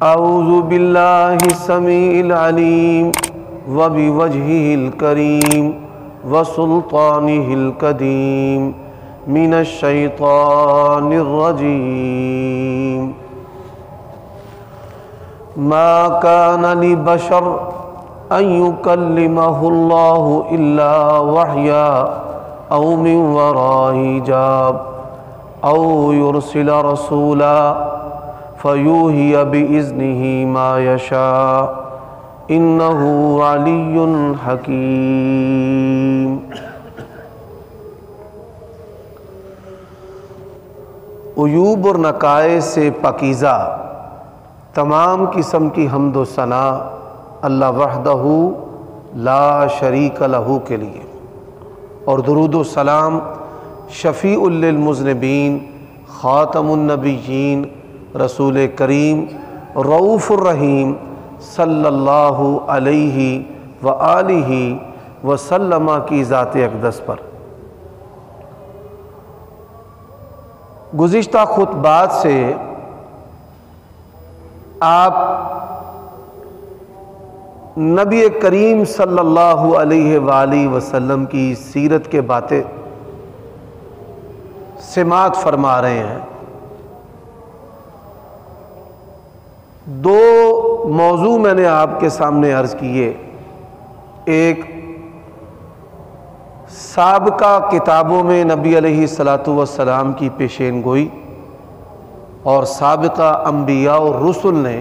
اعوذ باللہ السمیع العلیم وبوجہہ الکریم وسلطانہ القدیم من الشیطان الرجیم ما کان لبشر ان یکلمہ اللہ الا وحیا او من وراء حجاب او یرسل رسولا فیوحی بإذنہ ما یشاء انہ علی حکیم۔ عیوب اور نقائص سے پاکیزہ تمام قسم کی حمد و ثنا اللہ وحدہ لا شریک لہ کے لیے، اور درود و سلام شفیع للمذنبین خاتم النبیین رسول کریم رؤوف الرحیم صلی اللہ علیہ وآلہ وسلم کی ذات اقدس پر۔ گزشتہ خطبات سے آپ نبی کریم صلی اللہ علیہ وآلہ وسلم کی سیرت کے باتیں سماعت فرما رہے ہیں۔ دو موضوع میں نے آپ کے سامنے عرض کیے، ایک سابقہ کتابوں میں نبی علیہ السلام کی پیشین گوئی، اور سابقہ انبیاء اور رسل نے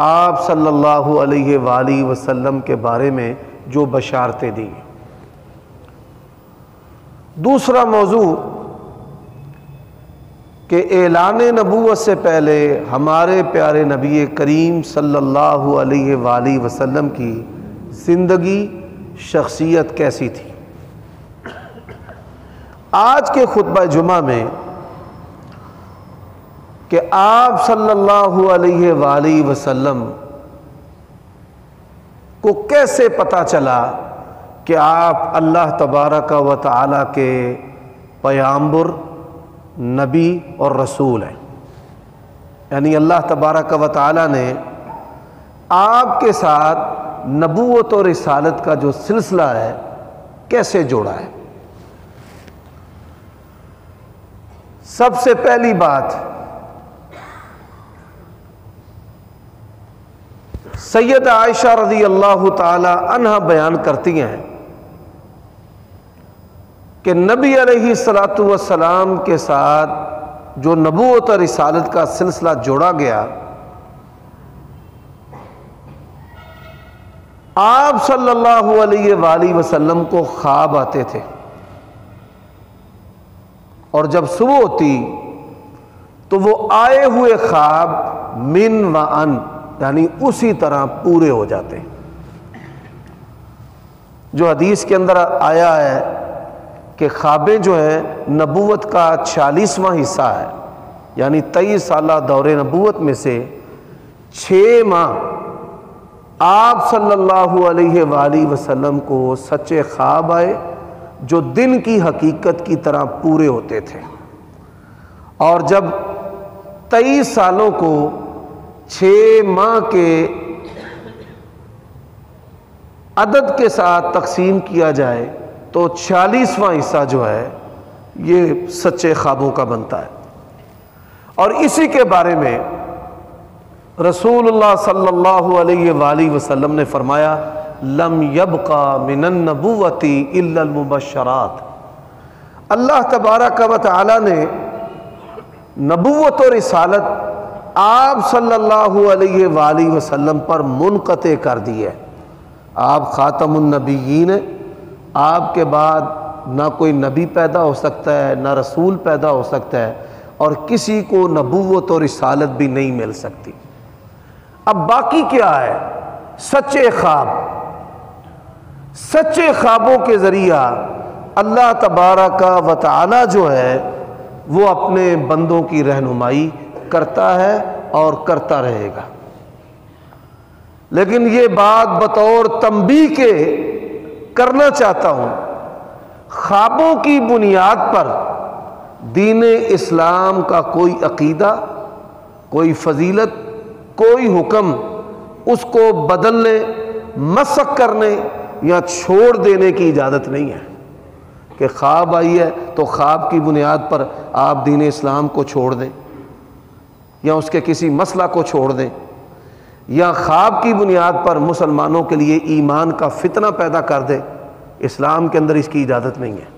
آپ صلی اللہ علیہ وآلہ وسلم کے بارے میں جو بشارتیں دی۔ دوسرا موضوع کہ اعلان نبوت سے پہلے ہمارے پیارے نبی کریم صلی اللہ علیہ وآلہ وسلم کی زندگی شخصیت کیسی تھی۔ آج کے خطبہ جمعہ میں کہ آپ صلی اللہ علیہ وآلہ وسلم کو کیسے پتہ چلا کہ آپ اللہ تبارک و تعالی کے پیغمبر، نبی اور رسول ہیں، یعنی اللہ تبارک و تعالی نے آپ کے ساتھ نبوت اور رسالت کا جو سلسلہ ہے کیسے جوڑا ہے۔ سب سے پہلی بات، سیدہ عائشہ رضی اللہ تعالی عنہا بیان کرتی ہیں کہ نبی علیہ السلام کے ساتھ جو نبوت اور رسالت کا سلسلہ جوڑا گیا، آپ صلی اللہ علیہ وآلہ وسلم کو خواب آتے تھے، اور جب صبح ہوتی تو وہ آئے ہوئے خواب من و ان یعنی اسی طرح پورے ہو جاتے۔ جو حدیث کے اندر آیا ہے کہ خوابیں جو ہیں نبوت کا 46واں حصہ ہے، یعنی 23 سالہ دور نبوت میں سے 6 ماہ آپ صلی اللہ علیہ وآلہ وسلم کو سچے خواب آئے جو دن کی حقیقت کی طرح پورے ہوتے تھے، اور جب 23 سالوں کو 6 ماہ کے عدد کے ساتھ تقسیم کیا جائے تو 46واں حصہ جو ہے یہ سچے خوابوں کا بنتا ہے۔ اور اسی کے بارے میں رسول اللہ صلی اللہ علیہ وآلہ وسلم نے فرمایا لم یبقى من النبوۃ الا المبشرات۔ اللہ تبارک و تعالی نے نبوت و رسالت آپ صلی اللہ علیہ وآلہ وسلم پر منقطع کر دی ہے۔ آپ خاتم النبیین ہیں، آپ کے بعد نہ کوئی نبی پیدا ہو سکتا ہے، نہ رسول پیدا ہو سکتا ہے، اور کسی کو نبوت اور رسالت بھی نہیں مل سکتی۔ اب باقی کیا ہے؟ سچے خواب۔ سچے خوابوں کے ذریعہ اللہ تبارک و تعالی جو ہے وہ اپنے بندوں کی رہنمائی کرتا ہے اور کرتا رہے گا۔ لیکن یہ بات بطور تنبیہ کے کرنا چاہتا ہوں، خوابوں کی بنیاد پر دین اسلام کا کوئی عقیدہ، کوئی فضیلت، کوئی حکم اس کو بدلنے، مسخ کرنے یا چھوڑ دینے کی اجازت نہیں ہے کہ خواب آئی ہے تو خواب کی بنیاد پر آپ دین اسلام کو چھوڑ دیں یا اس کے کسی مسئلہ کو چھوڑ دیں، یا خواب کی بنیاد پر مسلمانوں کے لیے ایمان کا فتنہ پیدا کر دیں۔ اسلام کے اندر اس کی اجازت نہیں ہے۔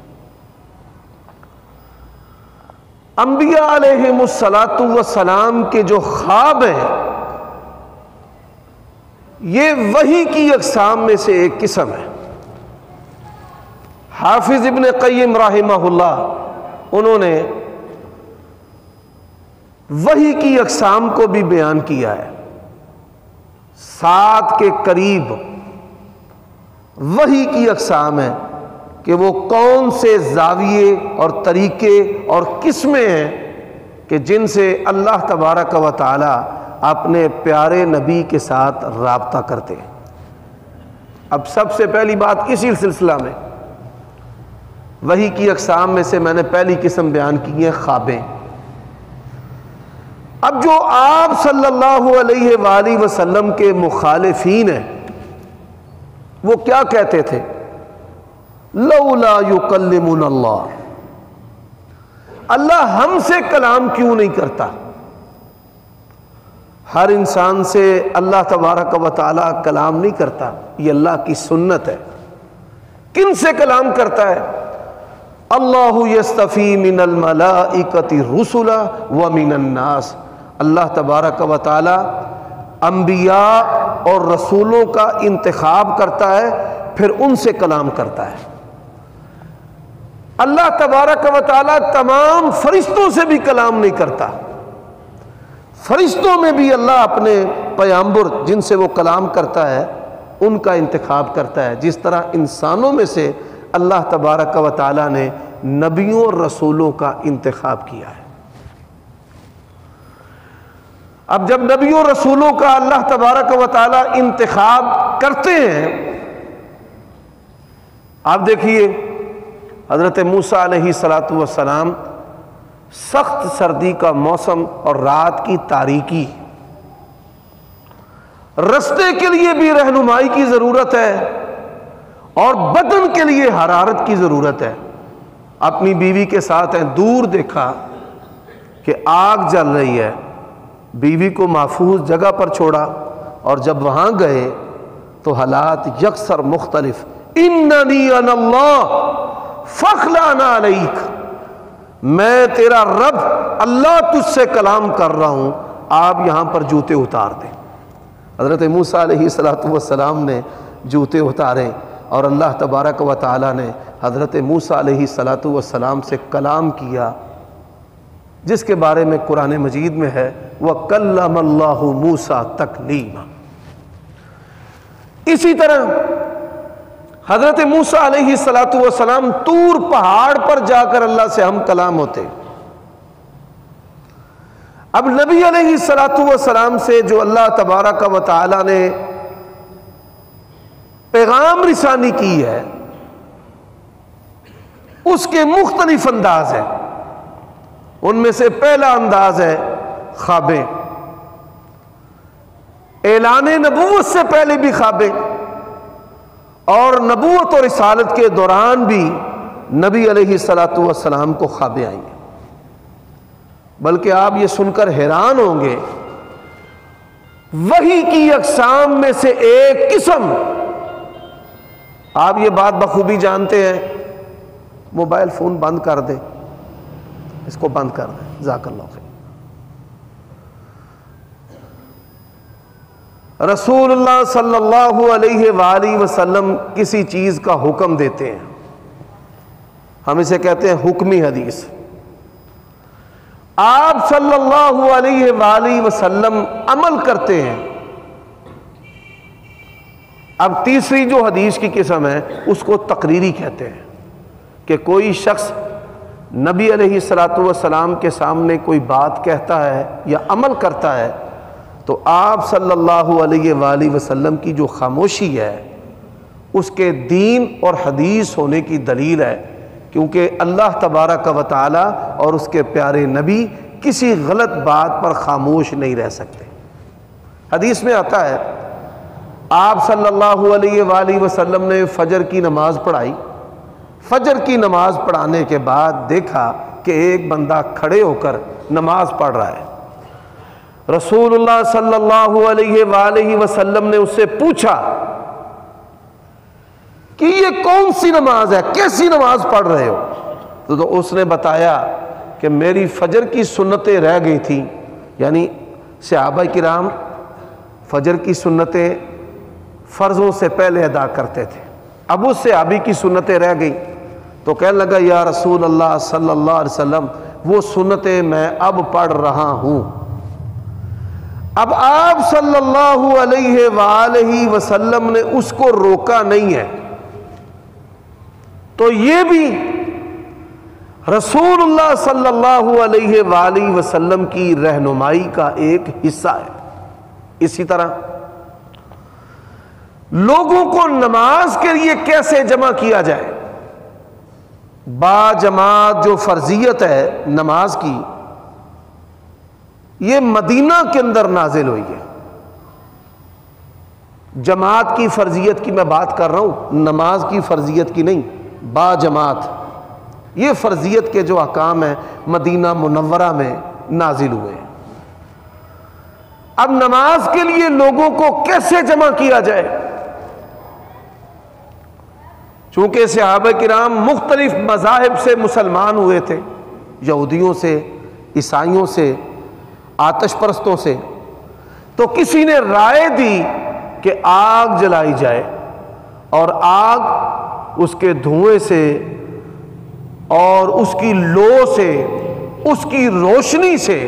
انبیاء علیہم الصلاۃ والسلام کے جو خواب ہیں یہ وحی کی اقسام میں سے ایک قسم ہے۔ حافظ ابن قیم رحمہ اللہ انہوں نے وحی کی اقسام کو بھی بیان کیا ہے۔ 7 کے قریب وحی کی اقسام ہے کہ وہ کون سے زاویے اور طریقے اور قسمیں ہیں کہ جن سے اللہ تبارک و تعالی اپنے پیارے نبی کے ساتھ رابطہ کرتے ہیں۔ اب سب سے پہلی بات اسی سلسلہ میں وحی کی اقسام میں سے میں نے پہلی قسم بیان کی ہے خوابیں۔ اب جو آپ صلی اللہ علیہ وآلہ وسلم کے مخالفین ہیں وہ کیا کہتے تھے؟ لولا یکلمنا اللہ، اللہ ہم سے کلام کیوں نہیں کرتا؟ ہر انسان سے اللہ تبارک و تعالی کلام نہیں کرتا، یہ اللہ کی سنت ہے۔ کن سے کلام کرتا ہے؟ اللہ یستفی من الملائکۃ رسلا ومن الناس، اللہ تبارک و تعالی انبیاء اور رسولوں کا انتخاب کرتا ہے، پھر ان سے کلام کرتا ہے۔ اللہ تبارک و تعالی تمام فرشتوں سے بھی کلام نہیں کرتا، فرشتوں میں بھی اللہ اپنے پیغمبر جن سے وہ کلام کرتا ہے ان کا انتخاب کرتا ہے، جس طرح انسانوں میں سے اللہ تبارک و تعالی نے نبیوں اور رسولوں کا انتخاب کیا ہے۔ اب جب نبیوں اور رسولوں کا اللہ تبارک و تعالی انتخاب کرتے ہیں، آپ دیکھیے حضرت موسیٰ علیہ السلام، سخت سردی کا موسم اور رات کی تاریکی، رستے کے لیے بھی رہنمائی کی ضرورت ہے اور بدن کے لیے حرارت کی ضرورت ہے۔ اپنی بیوی کے ساتھ ہیں، دور دیکھا کہ آگ جل رہی ہے، بیوی کو محفوظ جگہ پر چھوڑا، اور جب وہاں گئے تو حالات یکسر مختلف۔ اننی انا اللہ فاخلعنا علیک، میں تیرا رب اللہ تجھ سے کلام کر رہا ہوں، آپ یہاں پر جوتے اتار دیں۔ حضرت موسیٰ علیہ السلام نے جوتے اتارے اور اللہ تبارک و تعالی نے حضرت موسیٰ علیہ السلام سے کلام کیا، جس کے بارے میں قرآن مجید میں ہے وَكَلَّمَ اللَّهُ مُوسَىٰ تَكْلِيمًا۔ اسی طرح حضرت موسیٰ علیہ السلام طور پہاڑ پر جا کر اللہ سے ہم کلام ہوتے۔ اب نبی علیہ السلام سے جو اللہ تبارک و تعالی نے پیغام رسانی کی ہے اس کے مختلف انداز ہیں۔ ان میں سے پہلا انداز ہے خوابیں، اعلان نبوت سے پہلے بھی خوابیں، اور نبوت اور رسالت کے دوران بھی نبی علیہ السلام کو خوابیں آئیں گے۔ بلکہ آپ یہ سن کر حیران ہوں گے، وحی کی اقسام میں سے ایک قسم، آپ یہ بات بخوبی جانتے ہیں، موبائل فون بند کر دیں، اس کو بند کر دیں، جزاک اللہ خیر۔ رسول اللہ صلی اللہ علیہ وآلہ وسلم کسی چیز کا حکم دیتے ہیں، ہم اسے کہتے ہیں حکمی حدیث۔ آپ صلی اللہ علیہ وآلہ وسلم عمل کرتے ہیں۔ اب تیسری جو حدیث کی قسم ہے اس کو تقریری کہتے ہیں، کہ کوئی شخص نبی علیہ السلام کے سامنے کوئی بات کہتا ہے یا عمل کرتا ہے تو آپ صلی اللہ علیہ وآلہ وسلم کی جو خاموشی ہے اس کے دین اور حدیث ہونے کی دلیل ہے، کیونکہ اللہ تبارک و تعالی اور اس کے پیارے نبی کسی غلط بات پر خاموش نہیں رہ سکتے۔ حدیث میں آتا ہے آپ صلی اللہ علیہ وآلہ وسلم نے فجر کی نماز پڑھائی. فجر کی نماز پڑھانے کے بعد دیکھا کہ ایک بندہ کھڑے ہو کر نماز پڑھ رہا ہے. رسول اللہ صلی اللہ علیہ وآلہ وسلم نے اس سے پوچھا کہ یہ کون سی نماز ہے, کیسی نماز پڑھ رہے ہو؟ تو اس نے بتایا کہ میری فجر کی سنتیں رہ گئی تھیں. یعنی صحابہ کرام فجر کی سنتیں فرضوں سے پہلے ادا کرتے تھے. اب اس صحابی کی سنتیں رہ گئی تو کہنے لگا یا رسول اللہ صلی اللہ علیہ وسلم وہ سنتیں میں اب پڑھ رہا ہوں. اب آپ صلی اللہ علیہ وآلہ وسلم نے اس کو روکا نہیں ہے, تو یہ بھی رسول اللہ صلی اللہ علیہ وآلہ وسلم کی رہنمائی کا ایک حصہ ہے. اسی طرح لوگوں کو نماز کے لیے کیسے جمع کیا جائے, با جماعت جو فرضیت ہے نماز کی, یہ مدینہ کے اندر نازل ہوئی ہے. جماعت کی فرضیت کی میں بات کر رہا ہوں, نماز کی فرضیت کی نہیں. با جماعت یہ فرضیت کے جو احکام ہیں مدینہ منورہ میں نازل ہوئے ہیں. اب نماز کے لیے لوگوں کو کیسے جمع کیا جائے؟ چونکہ صحابہ کرام مختلف مذاہب سے مسلمان ہوئے تھے, یہودیوں سے, عیسائیوں سے, آتش پرستوں سے, تو کسی نے رائے دی کہ آگ جلائی جائے اور آگ اس کے دھوئیں سے اور اس کی لو سے, اس کی روشنی سے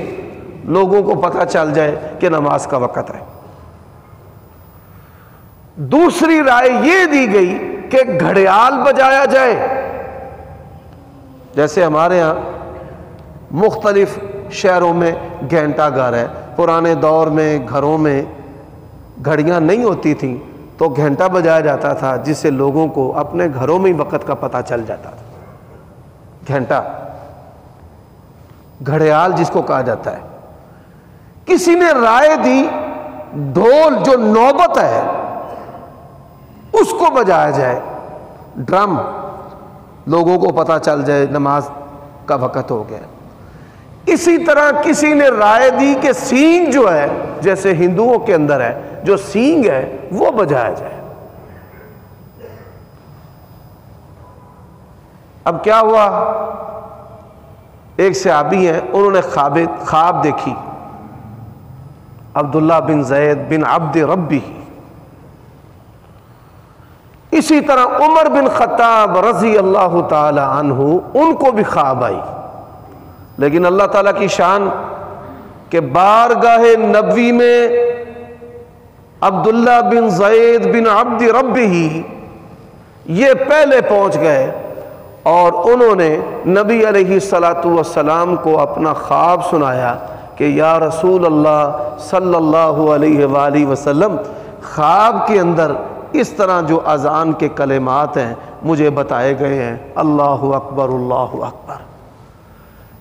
لوگوں کو پتہ چل جائے کہ نماز کا وقت ہے. دوسری رائے یہ دی گئی کہ گھڑیال بجایا جائے. جیسے ہمارے ہاں مختلف شہروں میں گھنٹہ گھر ہے. پرانے دور میں گھروں میں گھڑیاں نہیں ہوتی تھیں تو گھنٹہ بجایا جاتا تھا جس سے لوگوں کو اپنے گھروں میں وقت کا پتہ چل جاتا تھا. گھنٹہ, گھڑیال جس کو کہا جاتا ہے. کسی نے رائے دی ڈھول جو نوبت ہے اس کو بجایا جائے, ڈرم, لوگوں کو پتہ چل جائے نماز کا وقت ہو گیا. اسی طرح کسی نے رائے دی کہ سینگ جو ہے, جیسے ہندوؤں کے اندر ہے جو سینگ ہے وہ بجایا جائے. اب کیا ہوا, ایک صحابی ہیں انہوں نے خواب دیکھی, عبداللہ بن زید بن عبد ربی. اسی طرح عمر بن خطاب رضی اللہ تعالی عنہ ان کو بھی خواب آئی. لیکن اللہ تعالیٰ کی شان کہ بارگاہ نبوی میں عبداللہ بن زید بن عبد ربی یہ پہلے پہنچ گئے اور انہوں نے نبی علیہ الصلاۃ والسلام کو اپنا خواب سنایا کہ یا رسول اللہ صلی اللہ علیہ وآلہ وسلم, خواب کے اندر اس طرح جو اذان کے کلمات ہیں مجھے بتائے گئے ہیں, اللہ اکبر اللہ اکبر.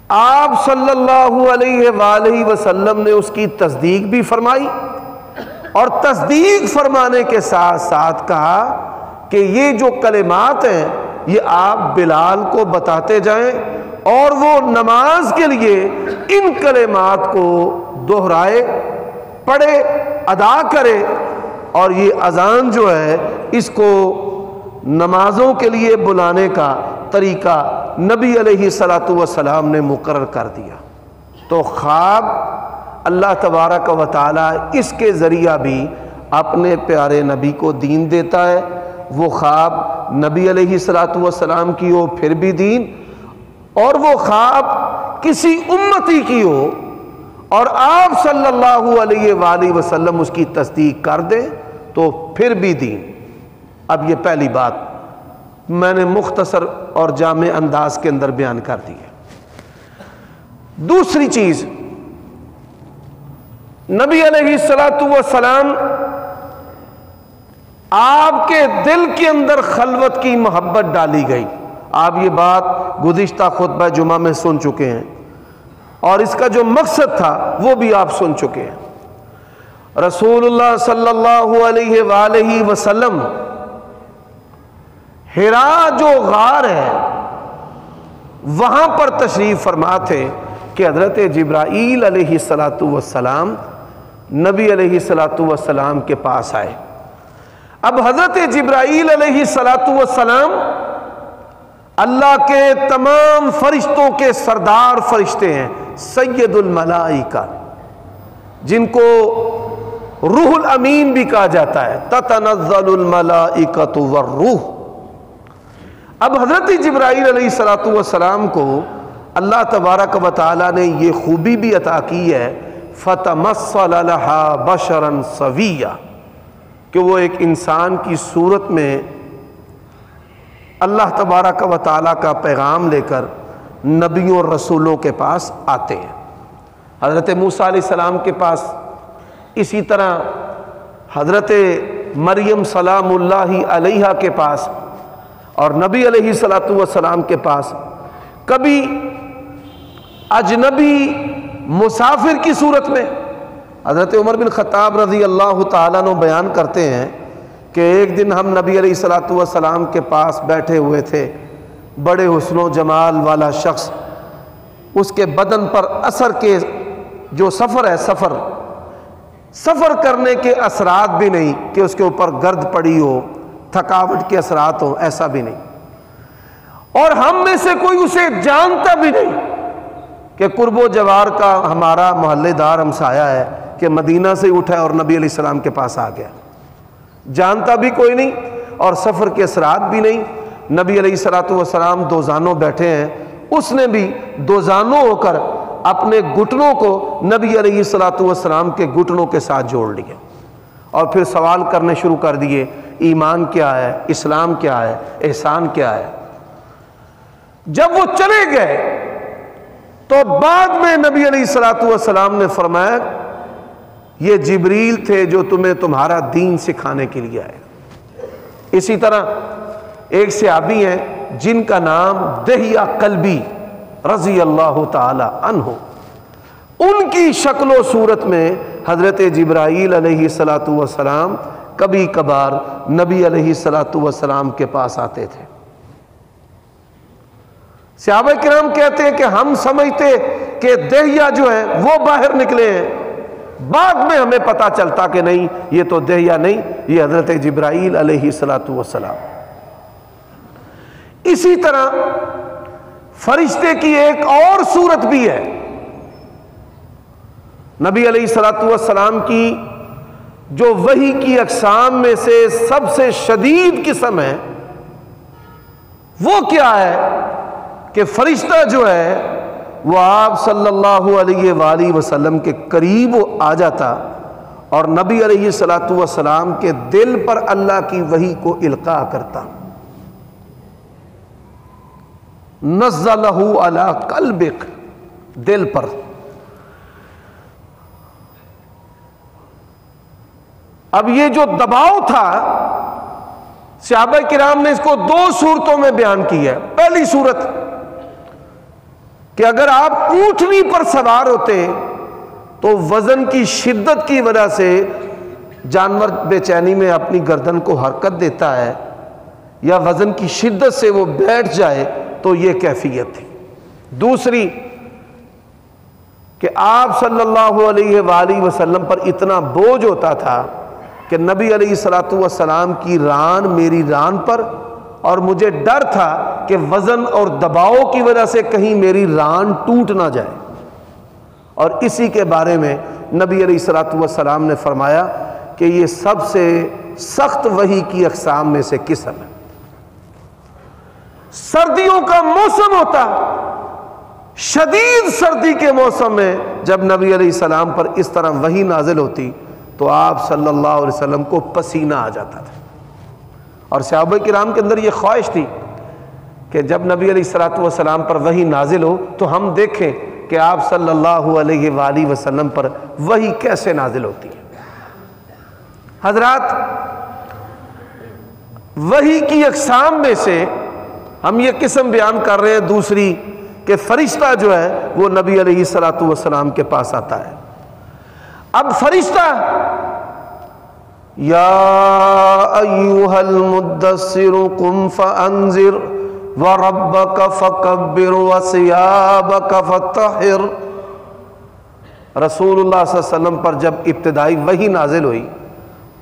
آپ صلی اللہ علیہ وآلہ وسلم نے اس کی تصدیق بھی فرمائی اور تصدیق فرمانے کے ساتھ ساتھ کہا کہ یہ جو کلمات ہیں یہ آپ بلال کو بتاتے جائیں اور وہ نماز کے لیے ان کلمات کو دہرائے, پڑھے, ادا کرے. اور یہ اذان جو ہے اس کو نمازوں کے لیے بلانے کا طریقہ نبی علیہ الصلاۃ والسلام نے مقرر کر دیا. تو خواب اللہ تبارک و تعالی اس کے ذریعہ بھی اپنے پیارے نبی کو دین دیتا ہے. وہ خواب نبی علیہ الصلاۃ والسلام کی ہو پھر بھی دین, اور وہ خواب کسی امتی کی ہو اور آپ صلی اللہ علیہ وآلہ وسلم اس کی تصدیق کر دیں تو پھر بھی دین. اب یہ پہلی بات میں نے مختصر اور جامع انداز کے اندر بیان کر دی ہے. دوسری چیز, نبی علیہ الصلاۃ والسلام آپ کے دل کے اندر خلوت کی محبت ڈالی گئی. آپ یہ بات گزشتہ خطبہ جمعہ میں سن چکے ہیں اور اس کا جو مقصد تھا وہ بھی آپ سن چکے ہیں. رسول اللہ صلی اللہ علیہ وآلہ وسلم حرا جو غار ہے وہاں پر تشریف فرما تھے کہ حضرت جبرائیل علیہ السلام نبی علیہ السلام کے پاس آئے۔ اب حضرت جبرائیل علیہ السلام اللہ کے تمام فرشتوں کے سردار فرشتے ہیں، سید الملائکہ، جن کو روح الامین بھی کہا جاتا ہے، تتنزل الملائکۃ والروح۔ اب حضرت جبرائیل علیہ السلام کو اللہ تبارک و تعالیٰ نے یہ خوبی بھی عطا کی ہے، فتمثل لہا بشرا سویا، کہ وہ ایک انسان کی صورت میں اللہ تبارک و تعالیٰ کا پیغام لے کر نبیوں اور رسولوں کے پاس آتے ہیں۔ حضرت موسیٰ علیہ السلام کے پاس، اسی طرح حضرت مریم سلام اللہ علیہا کے پاس، اور نبی علیہ السلام کے پاس کبھی اجنبی مسافر کی صورت میں۔ حضرت عمر بن خطاب رضی اللہ تعالیٰ عنہ بیان کرتے ہیں کہ ایک دن ہم نبی علیہ السلام کے پاس بیٹھے ہوئے تھے، بڑے حسن و جمال والا شخص، اس کے بدن پر اثر کے جو سفر ہے، سفر کرنے کے اثرات بھی نہیں کہ اس کے اوپر گرد پڑی ہو، تھکاوٹ کے اثرات ہوں، ایسا بھی نہیں، اور ہم میں سے کوئی اسے جانتا بھی نہیں کہ قرب و جوار کا ہمارا محلے دار ہمسایہ ہے کہ مدینہ سے اٹھا اور نبی علیہ السلام کے پاس آ گیا، جانتا بھی کوئی نہیں اور سفر کے اثرات بھی نہیں۔ نبی علیہ السلام دو زانوں بیٹھے ہیں، اس نے بھی دو زانوں ہو کر اپنے گھٹنوں کو نبی علیہ السلام کے گھٹنوں کے ساتھ جوڑ لیا اور پھر سوال کرنے شروع کر دیے، ایمان کیا ہے، اسلام کیا ہے، احسان کیا ہے۔ جب وہ چلے گئے تو بعد میں نبی علیہ السلام نے فرمایا، یہ جبریل تھے جو تمہیں تمہارا دین سکھانے کے لیے آئے۔ اسی طرح ایک صحابی ہیں جن کا نام دہیہ کلبی رضی اللہ تعالی عنہ، ان کی شکل و صورت میں حضرت جبرائیل علیہ السلام کبھی کبھار نبی علیہ السلام کے پاس آتے تھے۔ صحابہ کرام کہتے ہیں کہ ہم سمجھتے کہ دہیہ جو ہے وہ باہر نکلے ہیں، بعد میں ہمیں پتا چلتا کہ نہیں، یہ تو دہیہ نہیں، یہ حضرت جبرائیل علیہ السلام۔ اسی طرح فرشتے کی ایک اور صورت بھی ہے۔ نبی علیہ السلام کی جو وحی کی اقسام میں سے سب سے شدید قسم ہے، وہ کیا ہے کہ فرشتہ جو ہے وہ آپ صلی اللہ علیہ وآلہ وسلم کے قریب آ جاتا اور نبی علیہ السلام کے دل پر اللہ کی وحی کو القاء کرتا، نزلہ علی قلبک، دل پر۔ اب یہ جو دباؤ تھا، صحابہ کرام نے اس کو دو صورتوں میں بیان کی ہے۔ پہلی صورت کہ اگر آپ اونٹنی پر سوار ہوتے تو وزن کی شدت کی وجہ سے جانور بے چینی میں اپنی گردن کو حرکت دیتا ہے، یا وزن کی شدت سے وہ بیٹھ جائے تو یہ کیفیت تھی۔ دوسری کہ آپ صلی اللہ علیہ وآلہ وسلم پر اتنا بوجھ ہوتا تھا کہ نبی علیہ السلام کی ران میری ران پر، اور مجھے ڈر تھا کہ وزن اور دباؤ کی وجہ سے کہیں میری ران ٹوٹ نہ جائے، اور اسی کے بارے میں نبی علیہ السلام نے فرمایا کہ یہ سب سے سخت وحی کی اقسام میں سے قسم ہے۔ سردیوں کا موسم ہوتا، شدید سردی کے موسم میں جب نبی علیہ السلام پر اس طرح وحی نازل ہوتی تو آپ صلی اللہ علیہ وسلم کو پسینہ آ جاتا تھا، اور صحابہ کرام کے اندر یہ خواہش تھی کہ جب نبی علیہ السلام پر وحی نازل ہو تو ہم دیکھیں کہ آپ صلی اللہ علیہ وآلہ وسلم پر وحی کیسے نازل ہوتی ہے۔ حضرات، وحی کی اقسام میں سے ہم یہ قسم بیان کر رہے ہیں دوسری، کہ فرشتہ جو ہے وہ نبی علیہ السلام کے پاس آتا ہے۔ اب فرشتہ یا ایھا المدثر قم فانذر وربک فکبر وثیابک فطہر۔ رسول اللہ صلی اللہ علیہ وسلم پر جب ابتدائی وحی نازل ہوئی،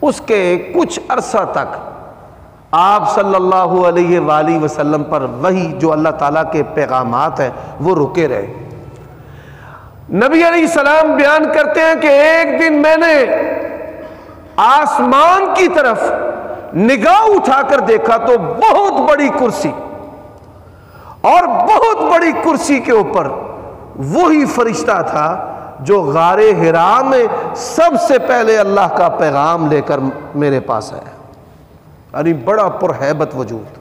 اس کے کچھ عرصہ تک آپ صلی اللہ علیہ وآلہ وسلم پر وحی جو اللہ تعالیٰ کے پیغامات ہیں وہ رکے رہے۔ نبی علیہ السلام بیان کرتے ہیں کہ ایک دن میں نے آسمان کی طرف نگاہ اٹھا کر دیکھا تو بہت بڑی کرسی، اور بہت بڑی کرسی کے اوپر وہی فرشتہ تھا جو غار حرا میں سب سے پہلے اللہ کا پیغام لے کر میرے پاس آیا، یعنی بڑا پرہیبت وجود۔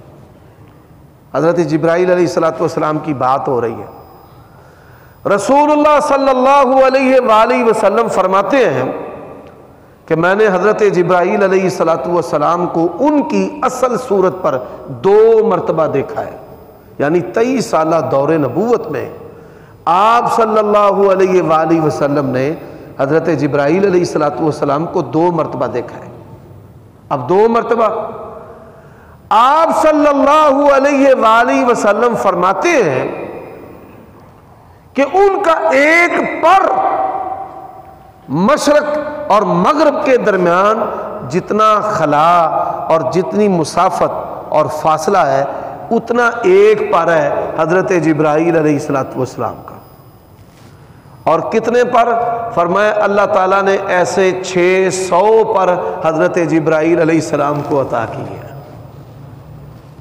حضرت جبرائیل علیہ السلام کی بات ہو رہی ہے۔ رسول اللہ صلی اللہ علیہ وآلہ وسلم فرماتے ہیں کہ میں نے حضرت جبرائیل علیہ السلام کو ان کی اصل صورت پر 2 مرتبہ دیکھا ہے، یعنی 23 سالہ دور نبوت میں آپ صلی اللہ علیہ وآلہ وسلم نے حضرت جبرائیل علیہ السلام کو 2 مرتبہ دیکھا ہے۔ اب 2 مرتبہ آپ صلی اللہ علیہ وآلہ وسلم فرماتے ہیں کہ ان کا ایک پر مشرق اور مغرب کے درمیان جتنا خلا اور جتنی مسافت اور فاصلہ ہے اتنا ایک پر ہے حضرت جبرائیل علیہ السلام کا۔ اور کتنے پر؟ فرمایا اللہ تعالیٰ نے ایسے 600 پر حضرت جبرائیل علیہ السلام کو عطا کی ہے۔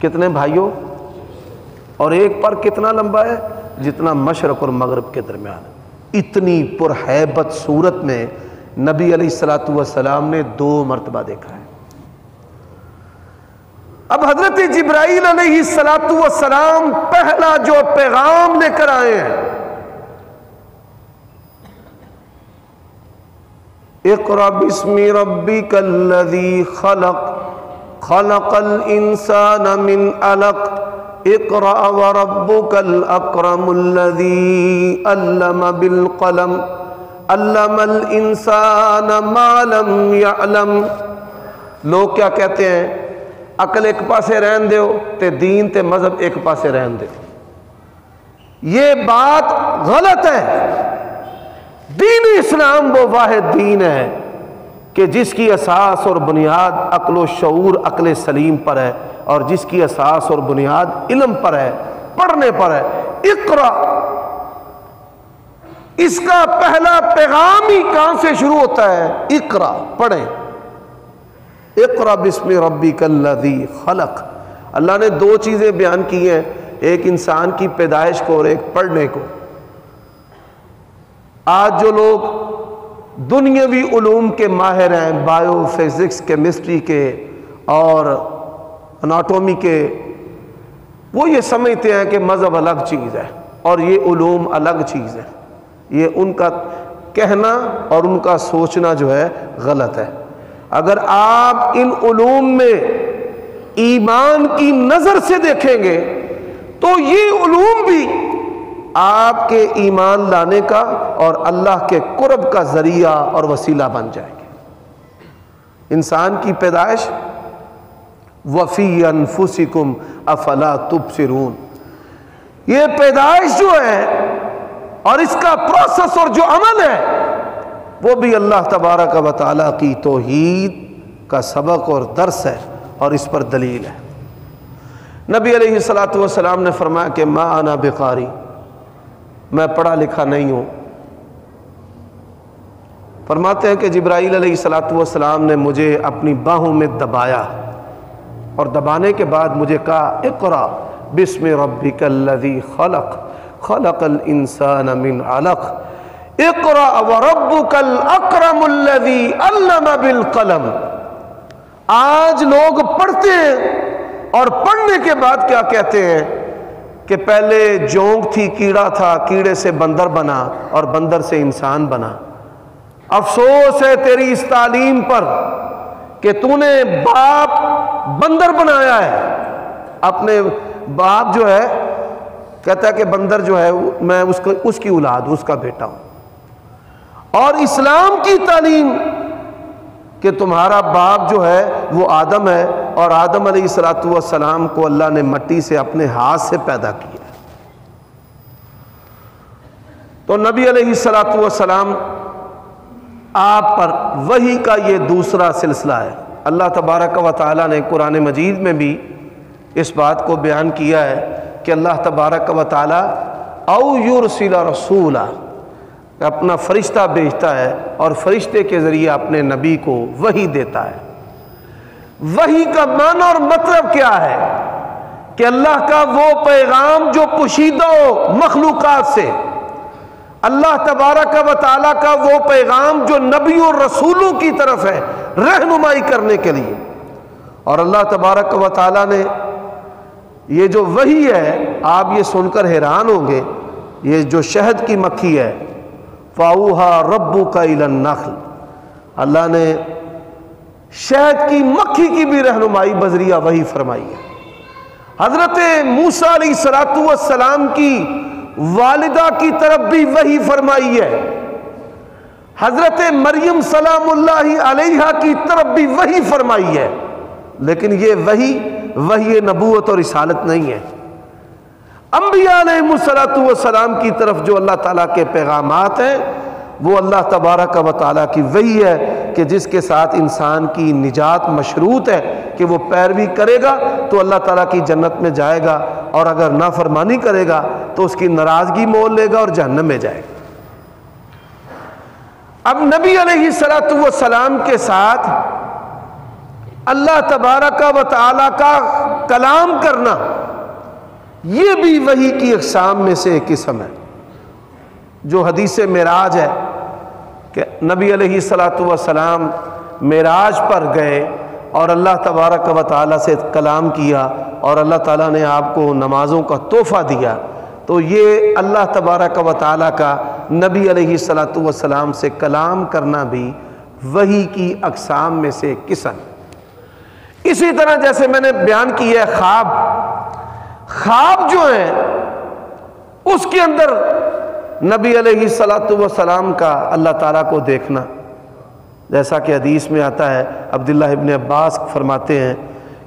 کتنے بھائیوں؟ اور ایک پر کتنا لمبا ہے؟ جتنا مشرق اور مغرب کے درمیان۔ اتنی پرہیبت صورت میں نبی علیہ السلام نے 2 مرتبہ دیکھا ہے۔ اب حضرت جبرائیل علیہ السلام پہلا جو پیغام لے کر آئے ہیں، اقرأ بسم ربک الذی خلق خلق الانسان من علق اقرأ وربک الاکرم الذی علم بالقلم علم الانسان ما لم یعلم۔ لوگ کیا کہتے ہیں؟ عقل ایک پاسے رہن دیو تے دین تے مذہب ایک پاسے رہن دیو۔ یہ بات غلط ہے۔ دین اسلام وہ واحد دین ہے کہ جس کی اساس اور بنیاد عقل و شعور عقل سلیم پر ہے، اور جس کی اساس اور بنیاد علم پر ہے، پڑھنے پر ہے۔ اقرا، اس کا پہلا پیغام ہی کہاں سے شروع ہوتا ہے؟ اقرا، پڑھیں۔ اقرا بسم ربک الذی خلق۔ اللہ نے 2 چیزیں بیان کی ہیں، ایک انسان کی پیدائش کو اور ایک پڑھنے کو۔ آج جو لوگ دنیاوی علوم کے ماہر ہیں، بایو فزکس کیمسٹری کے اور اناٹومی کے، وہ یہ سمجھتے ہیں کہ مذہب الگ چیز ہے اور یہ علوم الگ چیز ہے۔ یہ ان کا کہنا اور ان کا سوچنا جو ہے غلط ہے۔ اگر آپ ان علوم میں ایمان کی نظر سے دیکھیں گے تو یہ علوم بھی آپ کے ایمان لانے کا اور اللہ کے قرب کا ذریعہ اور وسیلہ بن جائے گے۔ انسان کی پیدائش وَفِي أَنفُسِكُمْ أَفَلَا تُبْصِرُونَ، یہ پیدائش جو ہے اور اس کا پروسیس اور جو عمل ہے وہ بھی اللہ تبارک و تعالیٰ کی توحید کا سبق اور درس ہے، اور اس پر دلیل ہے۔ نبی علیہ السلام نے فرمایا کہ ما انا بقاری، میں پڑھا لکھا نہیں ہوں۔ فرماتے ہیں کہ جبرائیل علیہ السلام نے مجھے اپنی باہوں میں دبایا، اور دبانے کے بعد مجھے کہا اقرأ بسم ربک الذی خلق خلق الانسان من علق اقرأ وربک الاکرم الذی علم بالقلم۔ آج لوگ پڑھتے ہیں اور پڑھنے کے بعد کیا کہتے ہیں کہ پہلے جونک تھی، کیڑا تھا، کیڑے سے بندر بنا اور بندر سے انسان بنا۔ افسوس ہے تیری اس تعلیم پر کہ تو نے باپ بندر بنایا ہے۔ اپنے باپ جو ہے کہتا ہے کہ بندر جو ہے میں اس کی اولاد، اس کا بیٹا ہوں۔ اور اسلام کی تعلیم کہ تمہارا باپ جو ہے وہ آدم ہے، اور آدم علیہ السلام کو اللہ نے مٹی سے اپنے ہاتھ سے پیدا کیا۔ تو نبی علیہ السلام آپ پر وحی کا یہ دوسرا سلسلہ ہے۔ اللہ تبارک و تعالیٰ نے قرآن مجید میں بھی اس بات کو بیان کیا ہے کہ اللہ تبارک و تعالیٰ او یرسل رسولا، اپنا فرشتہ بھیجتا ہے اور فرشتے کے ذریعے اپنے نبی کو وحی دیتا ہے۔ وحی کا معنی اور مطلب کیا ہے؟ کہ اللہ کا وہ پیغام جو پوشیدہ ہو مخلوقات سے، اللہ تبارک و تعالیٰ کا وہ پیغام جو نبی اور رسولوں کی طرف ہے رہنمائی کرنے کے لیے۔ اور اللہ تبارک و تعالیٰ نے یہ جو وحی ہے، آپ یہ سن کر حیران ہوں گے، یہ جو شہد کی مکھی ہے، فَأَوْحَىٰ رَبُّكَ إِلَى النَّخْلِ، اللہ نے شہد کی مکھی کی بھی رہنمائی بذریعہ وحی فرمائی ہے۔ حضرت موسیٰ علیہ السلام کی والدہ کی طرف بھی وحی فرمائی ہے، حضرت مریم سلام اللہ علیہا کی طرف بھی وحی فرمائی ہے، لیکن یہ وحی نبوت اور رسالت نہیں ہے۔ انبیاء علیہ السلام کی طرف جو اللہ تعالیٰ کے پیغامات ہیں وہ اللہ تبارک و تعالیٰ کی وحی ہے کہ جس کے ساتھ انسان کی نجات مشروط ہے کہ وہ پیروی کرے گا تو اللہ تعالیٰ کی جنت میں جائے گا، اور اگر نافرمانی کرے گا تو اس کی ناراضگی مول لے گا اور جہنم میں جائے گا۔ اب نبی علیہ السلام کے ساتھ اللہ تبارک و تعالیٰ کا کلام کرنا یہ بھی وحی کی اقسام میں سے ایک قسم ہے۔ جو حدیث معراج ہے کہ نبی علیہ السلام معراج پر گئے اور اللہ تبارک و تعالیٰ سے کلام کیا، اور اللہ تعالیٰ نے آپ کو نمازوں کا تحفہ دیا، تو یہ اللہ تبارک و تعالیٰ کا نبی علیہ السلام سے کلام کرنا بھی وحی کی اقسام میں سے ایک قسم۔ اسی طرح جیسے میں نے بیان کیا ہے خواب جو ہے اس کے اندر نبی علیہ السلام کا اللہ تعالیٰ کو دیکھنا، جیسا کہ حدیث میں آتا ہے، عبداللہ ابن عباس فرماتے ہیں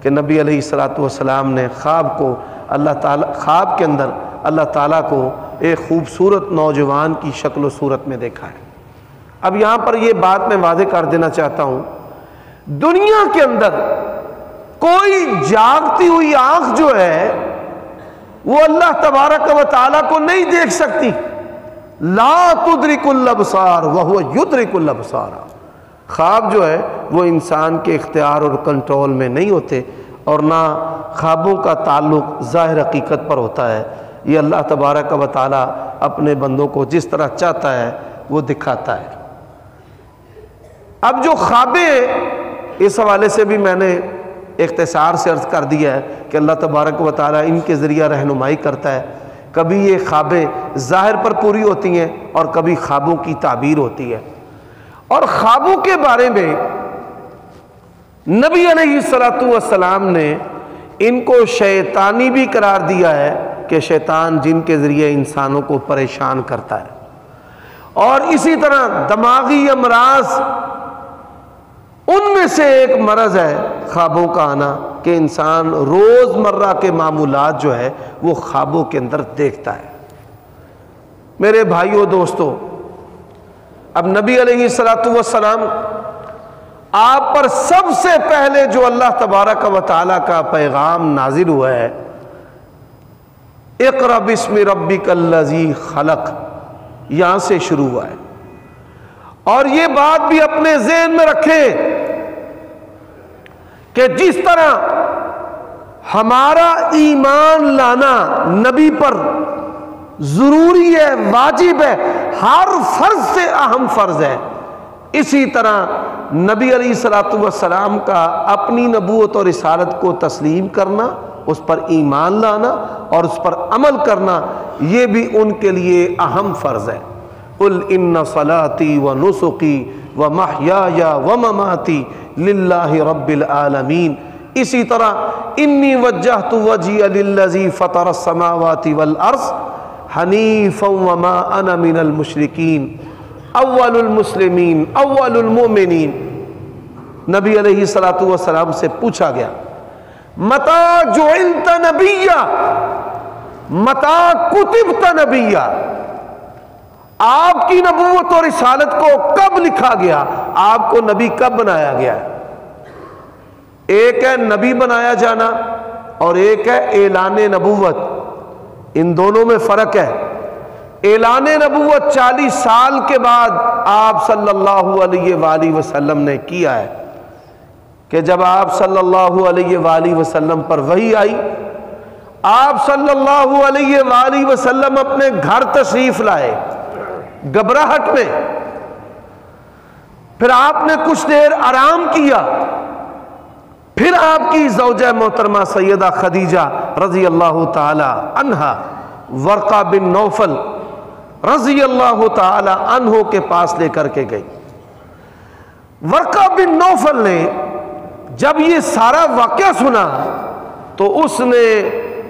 کہ نبی علیہ السلام نے خواب کے اندر اللہ تعالیٰ کو ایک خوبصورت نوجوان کی شکل و صورت میں دیکھا ہے۔ اب یہاں پر یہ بات میں واضح کر دینا چاہتا ہوں، دنیا کے اندر کوئی جاگتی ہوئی آنکھ جو ہے وہ اللہ تبارک و تعالیٰ کو نہیں دیکھ سکتی۔ لا تدرک الابصار وہو یدرک الابصار، خواب جو ہے وہ انسان کے اختیار اور کنٹرول میں نہیں ہوتے، اور نہ خوابوں کا تعلق ظاہر حقیقت پر ہوتا ہے۔ یہ اللہ تبارک و تعالیٰ اپنے بندوں کو جس طرح چاہتا ہے وہ دکھاتا ہے۔ اب جو خوابیں، اس حوالے سے بھی میں نے اختصار سے عرض کر دیا ہے کہ اللہ تبارک و تعالیٰ ان کے ذریعہ رہنمائی کرتا ہے۔ کبھی یہ خوابیں ظاہر پر پوری ہوتی ہیں اور کبھی خوابوں کی تعبیر ہوتی ہے۔ اور خوابوں کے بارے میں نبی علیہ السلام نے ان کو شیطانی بھی قرار دیا ہے کہ شیطان جن کے ذریعے انسانوں کو پریشان کرتا ہے، اور اسی طرح دماغی امراض ان میں سے ایک مرض ہے خوابوں کا آنا، کہ انسان روز مرہ کے معمولات جو ہے وہ خوابوں کے اندر دیکھتا ہے۔ میرے بھائیوں دوستو، اب نبی علیہ السلام آپ پر سب سے پہلے جو اللہ تبارک و تعالیٰ کا پیغام نازل ہوا ہے، اقرأ باسم ربک الذی خلق، یہاں سے شروع ہوا ہے۔ اور یہ بات بھی اپنے ذہن میں رکھیں کہ جس طرح ہمارا ایمان لانا نبی پر ضروری ہے، واجب ہے، ہر فرض سے اہم فرض ہے، اسی طرح نبی علیہ السلام کا اپنی نبوت اور رسالت کو تسلیم کرنا، اس پر ایمان لانا اور اس پر عمل کرنا، یہ بھی ان کے لیے اہم فرض ہے۔ قل ان صلاتي ونسكي ومحياي ومماتي للہ رب العالمین۔ اسی طرح انی وجہت وجہی للذی فطر السماوات والارض حنیفا وما انا من المشرکین اول المسلمین اول المؤمنین۔ نبی علیہ الصلوۃ والسلام سے پوچھا گیا متا جعلت نبیا متا کتبت نبیا، آپ کی نبوت اور رسالت کو کب لکھا گیا، آپ کو نبی کب بنایا گیا؟ ایک ہے نبی بنایا جانا اور ایک ہے اعلان نبوت، ان دونوں میں فرق ہے۔ اعلان نبوت 40 سال کے بعد آپ صلی اللہ علیہ وآلہ وسلم نے کیا ہے کہ جب آپ صلی اللہ علیہ وآلہ وسلم پر وحی آئی، آپ صلی اللہ علیہ وآلہ وسلم اپنے گھر تشریف لائے گھبراہٹ میں، پھر آپ نے کچھ دیر آرام کیا، پھر آپ کی زوجہ محترمہ سیدہ خدیجہ رضی اللہ تعالی عنہا ورقہ بن نوفل رضی اللہ تعالی عنہ کے پاس لے کر کے گئی۔ ورقہ بن نوفل نے جب یہ سارا واقعہ سنا تو اس نے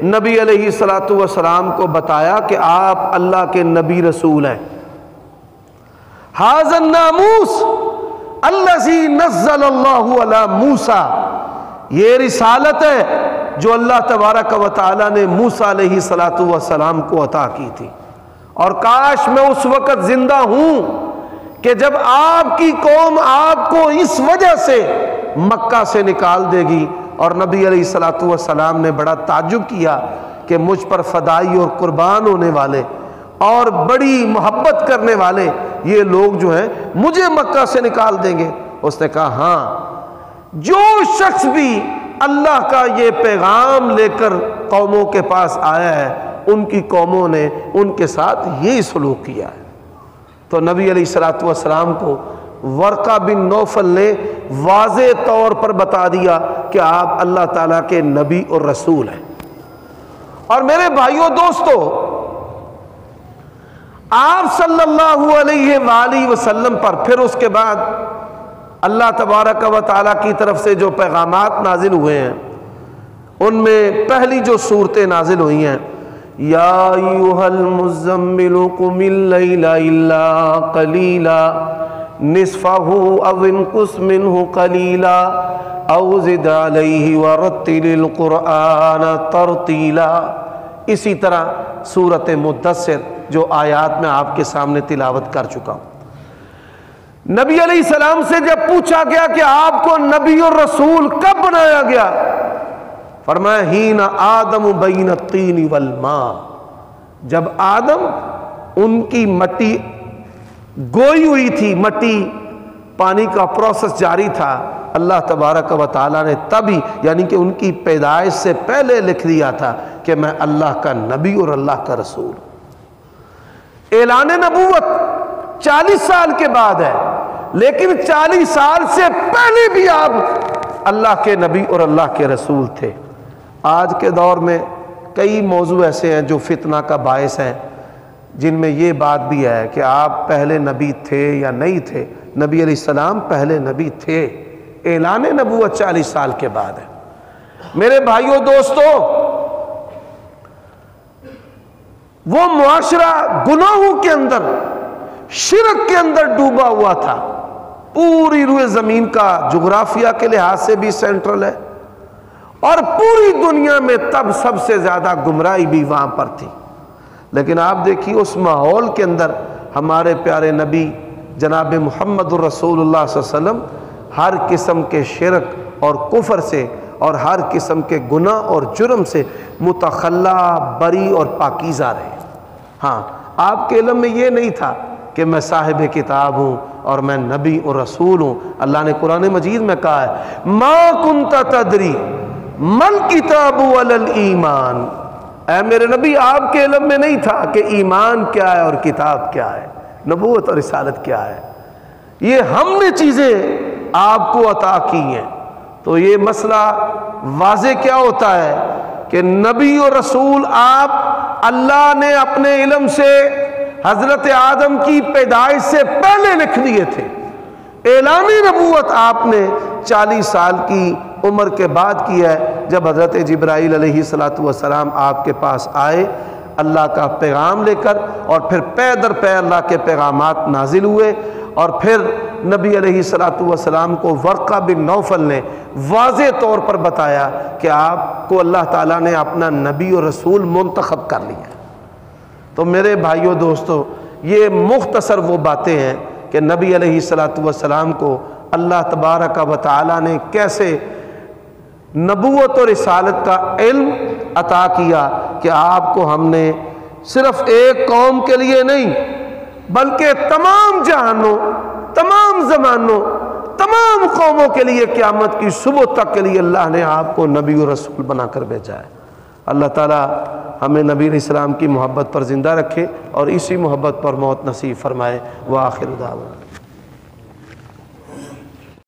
نبی علیہ الصلوۃ والسلام کو بتایا کہ آپ اللہ کے نبی رسول ہیں۔ ھذا الناموس الذی نزل اللہ علی موسیٰ، یہ رسالت ہے جو اللہ تبارک و تعالی نے موسیٰ علیہ الصلوۃ والسلام کو عطا کی تھی، اور کاش میں اس وقت زندہ ہوں کہ جب آپ کی قوم آپ کو اس وجہ سے مکہ سے نکال دے گی۔ اور نبی علیہ الصلوۃ والسلام نے بڑا تعجب کیا کہ مجھ پر فدائی اور قربان ہونے والے اور بڑی محبت کرنے والے یہ لوگ جو ہیں مجھے مکہ سے نکال دیں گے؟ اس نے کہا ہاں، جو شخص بھی اللہ کا یہ پیغام لے کر قوموں کے پاس آیا ہے ان کی قوموں نے ان کے ساتھ یہی سلوک کیا ہے۔ تو نبی علیہ الصلوۃ والسلام کو ورقہ بن نوفل نے واضح طور پر بتا دیا کہ آپ اللہ تعالیٰ کے نبی اور رسول ہیں۔ اور میرے بھائیوں دوستو، آپ صلی اللہ علیہ وآلہ وسلم پر پھر اس کے بعد اللہ تبارک و تعالیٰ کی طرف سے جو پیغامات نازل ہوئے ہیں ان میں پہلی جو صورتیں نازل ہوئی ہیں، یا ایھا المزمل قم اللیل الا قلیلا نصفہ او انقص منہ قلیلا او زد علیہ ورتل القرآن ترتیلا۔ اسی طرح سورۃ مدثر جو آیات میں آپ کے سامنے تلاوت کر چکا ہوں۔ نبی علیہ السلام سے جب پوچھا گیا کہ آپ کو نبی اور رسول کب بنایا گیا، فرمایا ہین آدم بین الطین والماء، جب آدم ان کی مٹی گوئی ہوئی تھی، مٹی پانی کا پروسیس جاری تھا، اللہ تبارک و تعالیٰ نے تبھی یعنی کہ ان کی پیدائش سے پہلے لکھ دیا تھا کہ میں اللہ کا نبی اور اللہ کا رسول۔ اعلان نبوت 40 سال کے بعد ہے، لیکن 40 سال سے پہلے بھی آپ اللہ کے نبی اور اللہ کے رسول تھے۔ آج کے دور میں کئی موضوع ایسے ہیں جو فتنہ کا باعث ہیں، جن میں یہ بات بھی ہے کہ آپ پہلے نبی تھے یا نہیں تھے۔ نبی علیہ السلام پہلے نبی تھے، اعلان نبوت 40 سال کے بعد ہے۔ میرے بھائیوں دوستو، وہ معاشرہ گناہوں کے اندر، شرک کے اندر ڈوبا ہوا تھا، پوری روئے زمین کا جغرافیہ کے لحاظ سے بھی سینٹرل ہے، اور پوری دنیا میں تب سب سے زیادہ گمراہی بھی وہاں پر تھی۔ لیکن آپ دیکھیے اس ماحول کے اندر ہمارے پیارے نبی جناب محمد الرسول اللہ صلی اللہ علیہ وسلم ہر قسم کے شرک اور کفر سے اور ہر قسم کے گناہ اور جرم سے متخلا، بری اور پاکیزہ رہے۔ ہاں، آپ کے علم میں یہ نہیں تھا کہ میں صاحب کتاب ہوں اور میں نبی اور رسول ہوں۔ اللہ نے قرآن مجید میں کہا ہے ما کنت تدری مل کتاب ولا الایمان، اے میرے نبی آپ کے علم میں نہیں تھا کہ ایمان کیا ہے اور کتاب کیا ہے، نبوت اور رسالت کیا ہے۔ یہ ہم نے چیزیں آپ کو عطا کی ہیں۔ تو یہ مسئلہ واضح کیا ہوتا ہے کہ نبی اور رسول آپ اللہ نے اپنے علم سے حضرت آدم کی پیدائش سے پہلے لکھ دیے تھے۔ اعلان نبوت آپ نے 40 سال کی عمر کے بعد کیا ہے، جب حضرت جبرائیل علیہ الصلوۃ والسلام آپ کے پاس آئے اللہ کا پیغام لے کر، اور پھر پے در پے اللہ کے پیغامات نازل ہوئے، اور پھر نبی علیہ الصلوۃ والسلام کو ورقہ بن نوفل نے واضح طور پر بتایا کہ آپ کو اللہ تعالیٰ نے اپنا نبی و رسول منتخب کر لیا۔ تو میرے بھائیوں دوستو، یہ مختصر وہ باتیں ہیں کہ نبی علیہ الصلوۃ والسلام کو اللہ تبارک و تعالیٰ نے کیسے نبوت و رسالت کا علم عطا کیا کہ آپ کو ہم نے صرف ایک قوم کے لیے نہیں بلکہ تمام جہانوں، تمام زمانوں، تمام قوموں کے لیے قیامت کی صبح تک کے لیے اللہ نے آپ کو نبی و رسول بنا کر بھیجا ہے۔ اللہ تعالیٰ ہمیں نبی علیہ السلام کی محبت پر زندہ رکھے اور اسی محبت پر موت نصیب فرمائے۔ وآخر دعوانا